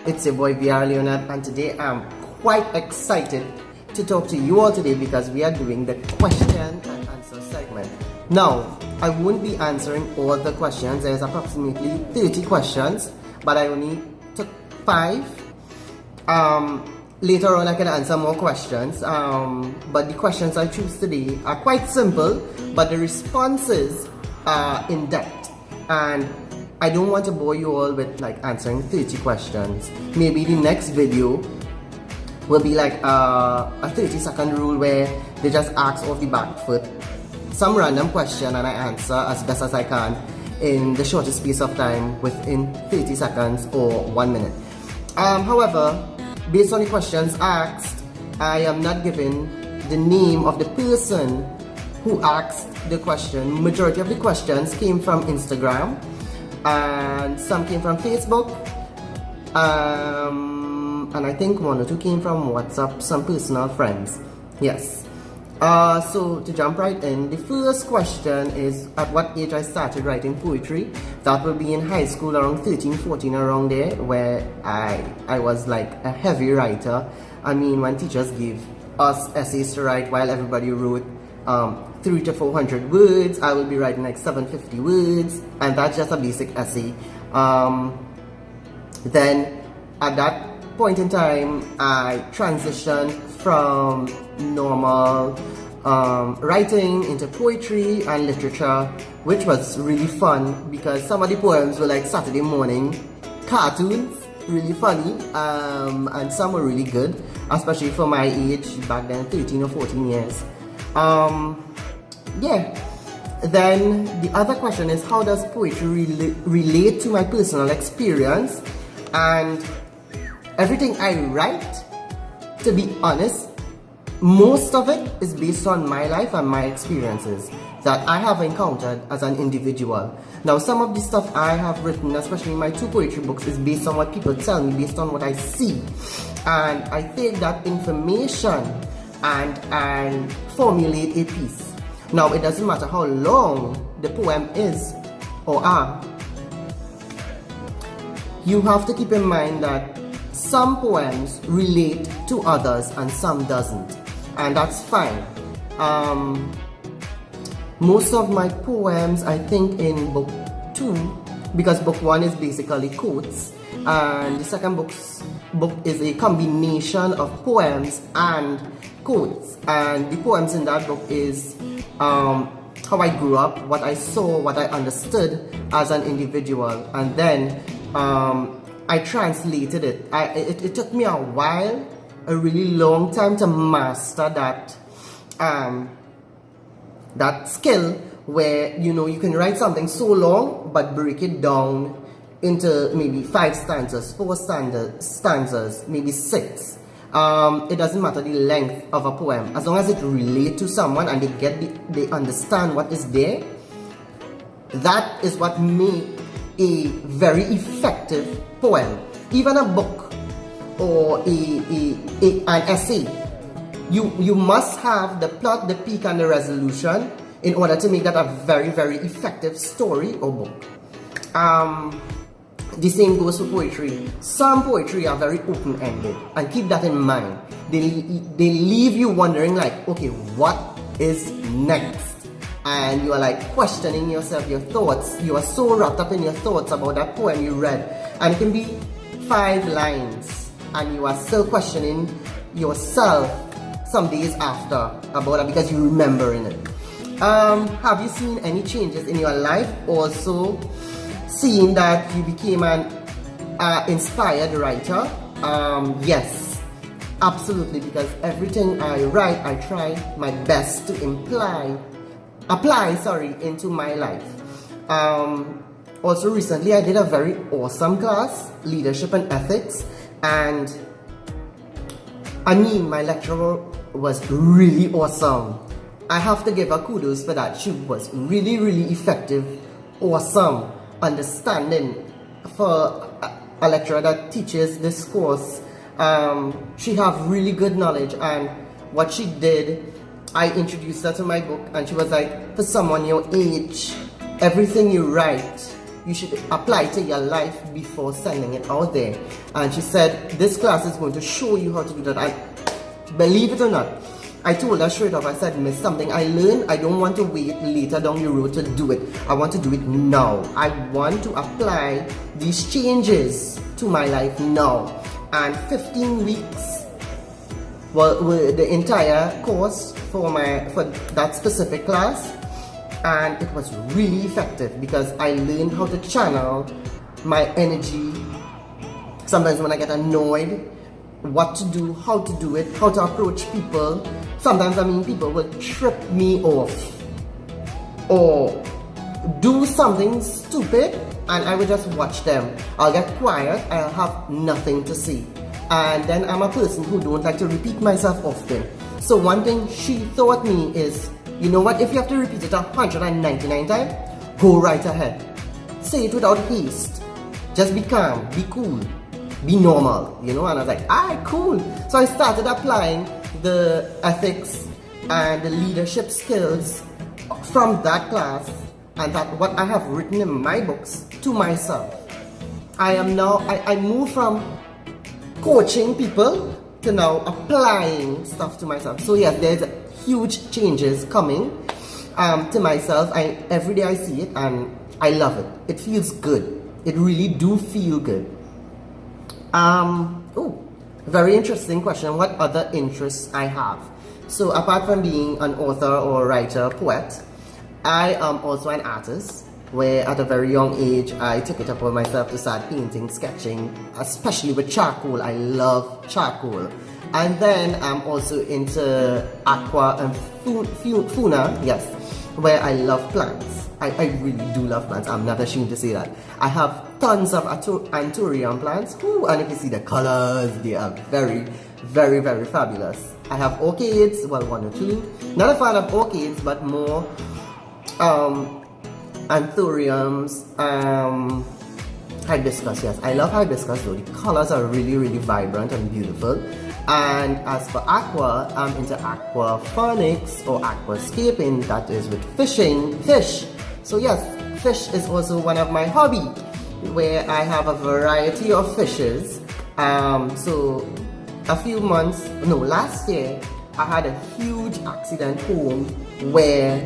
It's your boy VR Leonard, and today I'm quite excited to talk to you all today because we are doing the question and answer segment. Now, I won't be answering all the questions. There's approximately 30 questions, but I only took 5. Later on I can answer more questions, but the questions I choose today are quite simple, but the responses are in depth, and I don't want to bore you all with like answering 30 questions. Maybe the next video will be like a 30-second rule where they just ask off the back foot some random question and I answer as best as I can in the shortest space of time within 30 seconds or 1 minute. However, based on the questions asked, I am not given the name of the person who asked the question. Majority of the questions came from Instagram and some came from Facebook, and I think 1 or 2 came from WhatsApp, some personal friends. Yes. So to jump right in, the first question is at what age I started writing poetry. That will be in high school, around 13, 14, around there, where I was like a heavy writer. I mean, when teachers gave us essays to write while everybody wrote 300 to 400 words, I will be writing like 750 words, and that's just a basic essay. Then at that point in time, I transitioned from normal writing into poetry and literature, which was really fun because some of the poems were like Saturday morning cartoons, really funny, and some were really good, especially for my age back then, 13 or 14 years. Yeah. Then the other question is, how does poetry relate to my personal experience? And everything I write, to be honest, most of it is based on my life and my experiences that I have encountered as an individual. Now, some of the stuff I have written, especially my 2 poetry books, is based on what people tell me, based on what I see. And I take that information and formulate a piece. Now, it doesn't matter how long the poem is or are. You have to keep in mind that some poems relate to others and some doesn't, and that's fine. Most of my poems, I think, in book 2, because book 1 is basically quotes, and the second book is a combination of poems and quotes, and the poems in that book is how I grew up, what I saw, what I understood as an individual, and then I translated it. It took me a while, a really long time to master that skill where, you know, you can write something so long but break it down into maybe 5 stanzas, 4 stanzas, maybe 6. It doesn't matter the length of a poem, as long as it relates to someone and they understand what is there. That is what makes a very effective poem. Even a book or an essay, you must have the plot, the peak, and the resolution in order to make that a very, very effective story or book. The same goes for poetry. Some poetry are very open-ended, and keep that in mind. They leave you wondering like, okay, what is next? And you are like questioning yourself, your thoughts. You are so wrapped up in your thoughts about that poem you read, and it can be 5 lines, and you are still questioning yourself some days after about it because you remember in it. Have you seen any changes in your life? Also, seeing that you became an inspired writer? Yes, absolutely, because everything I write, I try my best to apply into my life. Also recently I did a very awesome class, Leadership and Ethics, and I mean, my lecturer was really awesome. I have to give her kudos for that. She was really, really effective, awesome, understanding for a lecturer that teaches this course. She have really good knowledge, and what she did, I introduced her to my book, and she was like, for someone your age, everything you write you should apply to your life before sending it out there. And she said, this class is going to show you how to do that. And believe it or not, I told her straight off, I said, Miss, something I learned, I don't want to wait later down the road to do it. I want to do it now. I want to apply these changes to my life now. And 15 weeks were the entire course for that specific class. And it was really effective because I learned how to channel my energy. Sometimes when I get annoyed, what to do, how to do it, how to approach people. Sometimes, people will trip me off or do something stupid and I will just watch them. I'll get quiet, I'll have nothing to say. And then I'm a person who don't like to repeat myself often. So one thing she taught me is, you know what, if you have to repeat it 199 times, go right ahead. Say it without haste. Just be calm, be cool, be normal, and I was like, cool. So I started applying the ethics and the leadership skills from that class and that what I have written in my books to myself. I moved from coaching people to now applying stuff to myself. So yes, there's huge changes coming to myself. Every day I see it and I love it. It feels good. It really do feel good. Very interesting question. What other interests I have? So apart from being an author or writer, poet, I am also an artist, where at a very young age I took it upon myself to start painting, sketching, especially with charcoal. I love charcoal. And then I'm also into aqua and fauna, yes, where I love plants. I really do love plants. I'm not ashamed to say that. I have tons of anthurium plants. Ooh, and if you see the colors, they are very, very, very fabulous. I have orchids, well, one or two. Not a fan of orchids, but more anthuriums, hibiscus. Yes, I love hibiscus though. The colors are really, really vibrant and beautiful. And as for aqua, I'm into aquaponics or aquascaping, that is with fish. So yes, fish is also one of my hobby, where I have a variety of fishes. So last year, I had a huge accident home where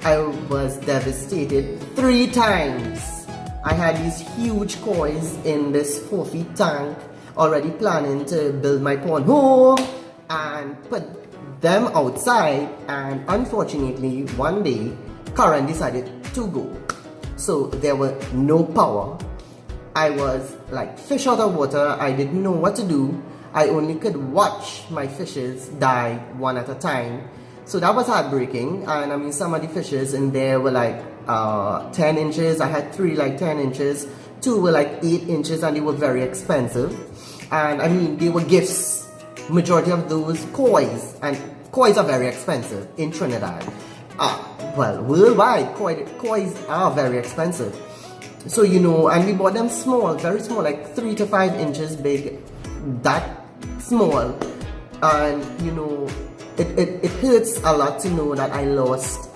I was devastated 3 times. I had these huge kois in this 4-feet tank, already planning to build my pond home and put them outside, and unfortunately one day current decided to go, so there was no power. I was like fish out of water. I didn't know what to do. I only could watch my fishes die one at a time. So that was heartbreaking. And some of the fishes in there were like 10 inches. I had 3 like 10 inches, 2 were like 8 inches, and they were very expensive. And they were gifts. Majority of those kois, and kois are very expensive in Trinidad. Worldwide, kois are very expensive. So, and we bought them small, very small, like 3 to 5 inches big, that small. And, it hurts a lot to know that I lost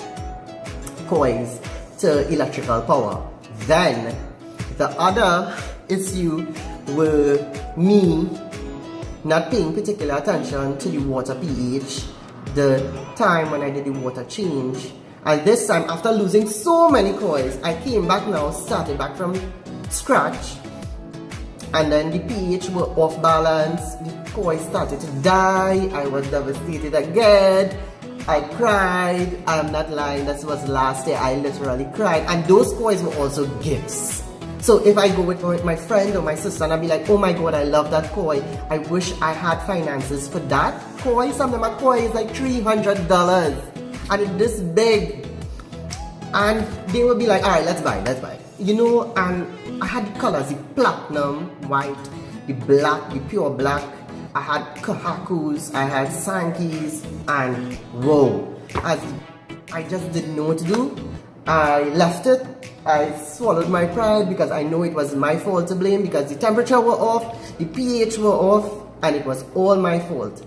kois to electrical power. Then, the other issue were me not paying particular attention to the water pH the time when I did the water change. And this time, after losing so many kois, I came back now, started back from scratch, and then the pH were off balance, the kois started to die, I was devastated again, I cried. I'm not lying, this was last year, I literally cried. And those kois were also gifts. So if I go with my friend or my sister and I'll be like, oh my god, I love that koi, I wish I had finances for that koi. Some of my koi is like $300 and it's this big, and they will be like, alright, let's buy. And I had the colors, the platinum white, the black, the pure black. I had kahakus, I had sankis, and whoa, I just didn't know what to do. I left it. I swallowed my pride because I know it was my fault to blame, because the temperature were off, the pH were off, and it was all my fault.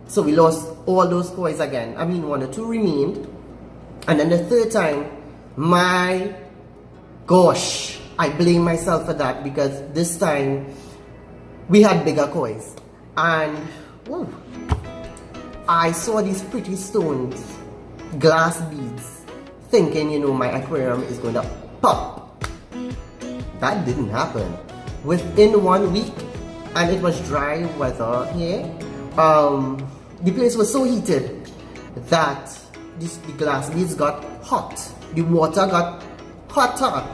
So we lost all those kois again. 1 or 2 remained. And then the third time, my gosh, I blame myself for that because this time we had bigger kois. And woo, I saw these pretty stones, glass beads, thinking, you know, my aquarium is going to pop. That didn't happen. Within 1 week, and it was dry weather here, the place was so heated that the glass beads got hot. The water got hotter.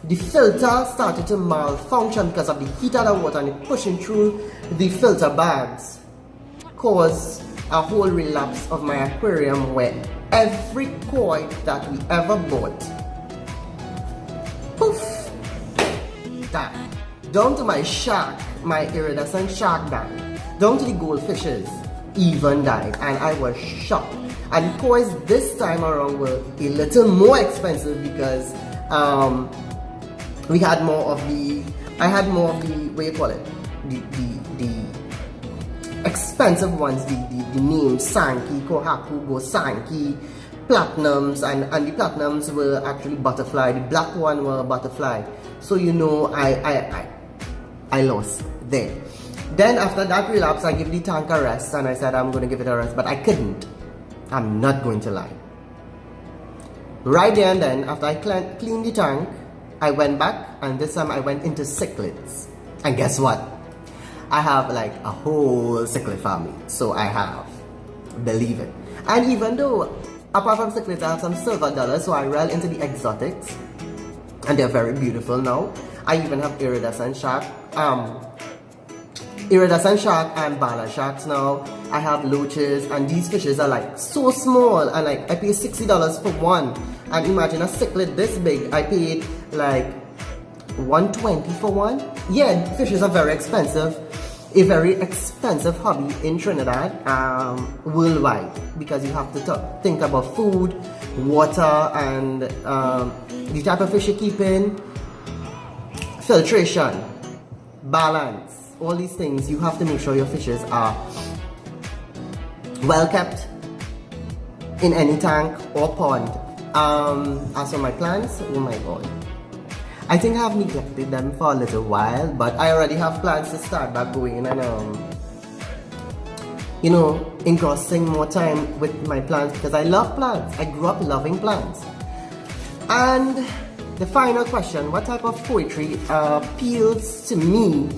The filter started to malfunction because of the heat of the water, and it pushing through the filter bags caused a whole relapse of my aquarium where every koi that we ever bought, poof, died. Down to my shark, my iridescent shark died. Down to the goldfishes even died, and I was shocked. And the kois this time around were a little more expensive because we had more of the, I had more of the, what do you call it, the expensive ones, the names, Sankey, Kohaku, Gosanki, Platinums, and the Platinums were actually butterfly, the black one were butterfly. So you know, I lost there. Then after that relapse, I gave the tank a rest, and I said I'm going to give it a rest, but I couldn't. I'm not going to lie. Right there and then, after I cleaned the tank, I went back, and this time I went into cichlids. And guess what? I have like a whole cichlid family. So I have. Believe it. And even though, apart from cichlids, I have some silver dollars, so I roll into the exotics. And they're very beautiful now. I even have iridescent shark. Iridescent shark and bala sharks now. I have loaches, and these fishes are like so small, and like I pay $60 for one. And imagine a cichlid this big, I paid like $120 for one. Yeah, fishes are very expensive. A very expensive hobby in Trinidad, worldwide, because you have to think about food, water, and the type of fish you're keeping, filtration, balance, all these things. You have to make sure your fishes are well kept in any tank or pond. As for my plants, oh my god, I think I have neglected them for a little while, but I already have plans to start back going and you know, engrossing more time with my plants because I love plants. I grew up loving plants. And the final question, what type of poetry appeals to me?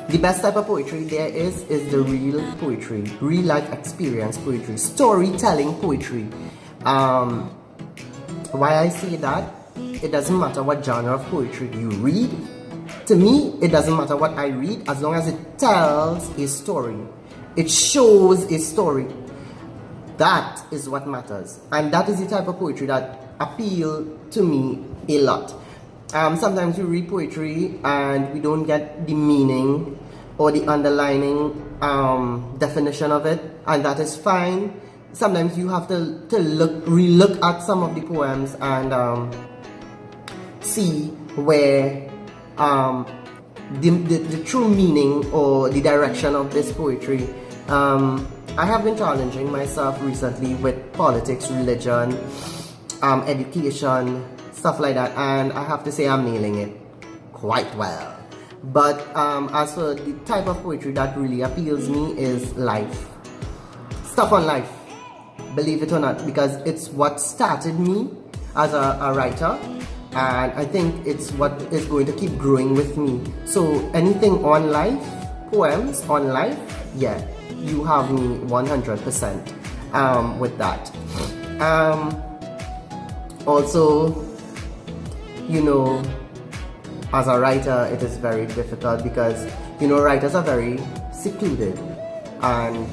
The best type of poetry there is the real poetry, real life experience poetry, storytelling poetry. Why I say that? It doesn't matter what genre of poetry you read. To me, it doesn't matter what I read as long as it tells a story. It shows a story. That is what matters. And that is the type of poetry that appeal to me a lot. Sometimes we read poetry and we don't get the meaning or the underlining definition of it, and that is fine. Sometimes you have to relook at some of the poems and see where the true meaning or the direction of this poetry. I have been challenging myself recently with politics, religion, education, stuff like that, and I have to say I'm nailing it quite well. But as for the type of poetry that really appeals me is life. Stuff on life, believe it or not, because it's what started me as a writer, and I think it's what is going to keep growing with me. So anything on life, poems on life, yeah, you have me 100% with that. Also, you know, as a writer, it is very difficult because, you know, writers are very secluded and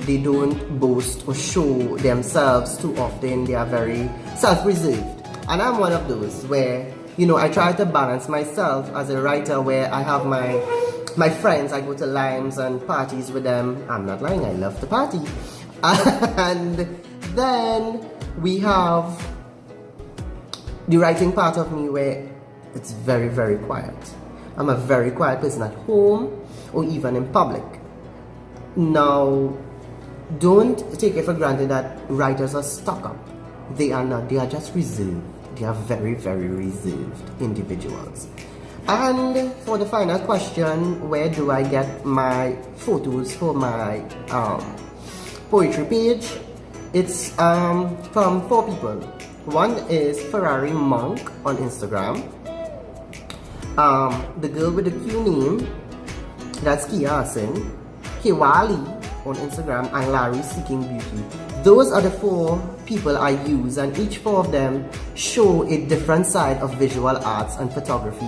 they don't boast or show themselves too often. They are very self-reserved. And I'm one of those where, you know, I try to balance myself as a writer where I have my friends, I go to limes and parties with them. I'm not lying, I love to party. And then we have the writing part of me where it's very, very quiet. I'm a very quiet person at home or even in public. Now, don't take it for granted that writers are stuck up. They are not. They are just reserved. they are very, very reserved individuals. And for the final question, where do I get my photos for my poetry page? It's from 4 people. One is Ferrari Monk on Instagram. The girl with the Q name, that's Kia Asin, Kewali on Instagram, and Larry Seeking Beauty. Those are the 4 people I use, and each 4 of them show a different side of visual arts and photography.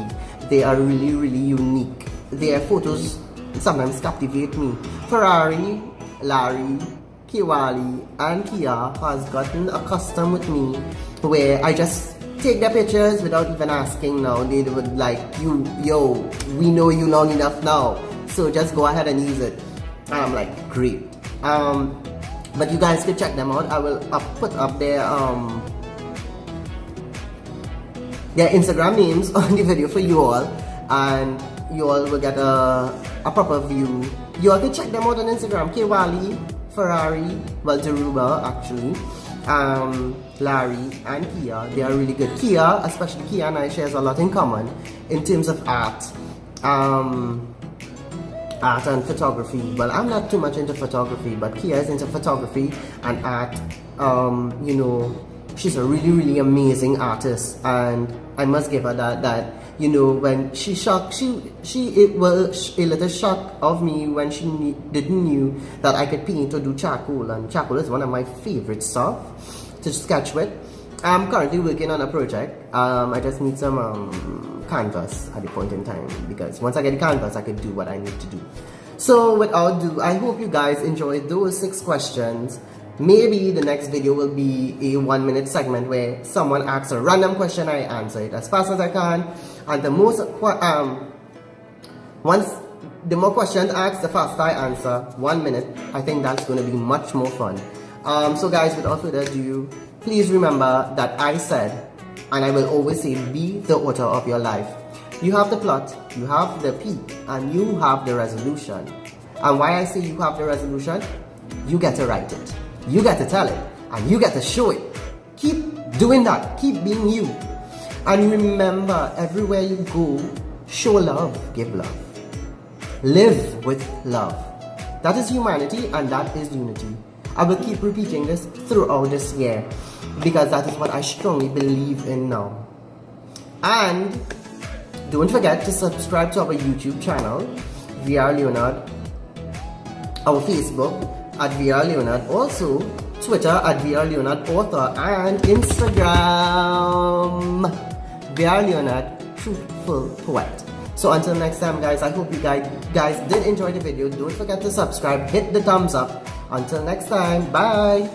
They are really, really unique. Their photos sometimes captivate me. Ferrari, Larry, Kewali, and Kia has gotten accustomed with me where I just take their pictures without even asking now. They would like, yo, we know you long enough now, so just go ahead and use it. And I'm like, great. But you guys can check them out. I will put up their Instagram names on the video for you all, and you all will get a proper view. You all can check them out on Instagram. Kewali, Ferrari, well, Deruba actually, Larry, and Kia. They are really good. Kia, especially Kia and I, shares a lot in common in terms of art. Art and photography. Well, I'm not too much into photography, but Kia is into photography and art. You know, she's a really, really amazing artist, and I must give her that you know, when it was a little shock of me when she didn't knew that I could paint or do charcoal, and charcoal is one of my favorite stuff to sketch with. I'm currently working on a project. I just need some canvas at the point in time, because once I get the canvas, I can do what I need to do. So without ado, I hope you guys enjoyed those 6 questions. Maybe the next video will be a 1-minute segment where someone asks a random question, I answer it as fast as I can, and the more questions asked, the faster I answer. 1 minute. I think that's going to be much more fun. So guys, without further ado, please remember that I said, and I will always say, be the author of your life. You have the plot, you have the peak, and you have the resolution. And why I say you have the resolution? You get to write it, you get to tell it, and you get to show it. Keep doing that. Keep being you. And remember, everywhere you go, show love, give love. Live with love. That is humanity, and that is unity. I will keep repeating this throughout this year, because that is what I strongly believe in now. And don't forget to subscribe to our YouTube channel, VR Leonard, our Facebook at VR Leonard, also Twitter at VR Leonard Author, and Instagram VR Leonard Truthful Poet. So until next time, guys, I hope you guys did enjoy the video. Don't forget to subscribe, hit the thumbs up. Until next time, bye.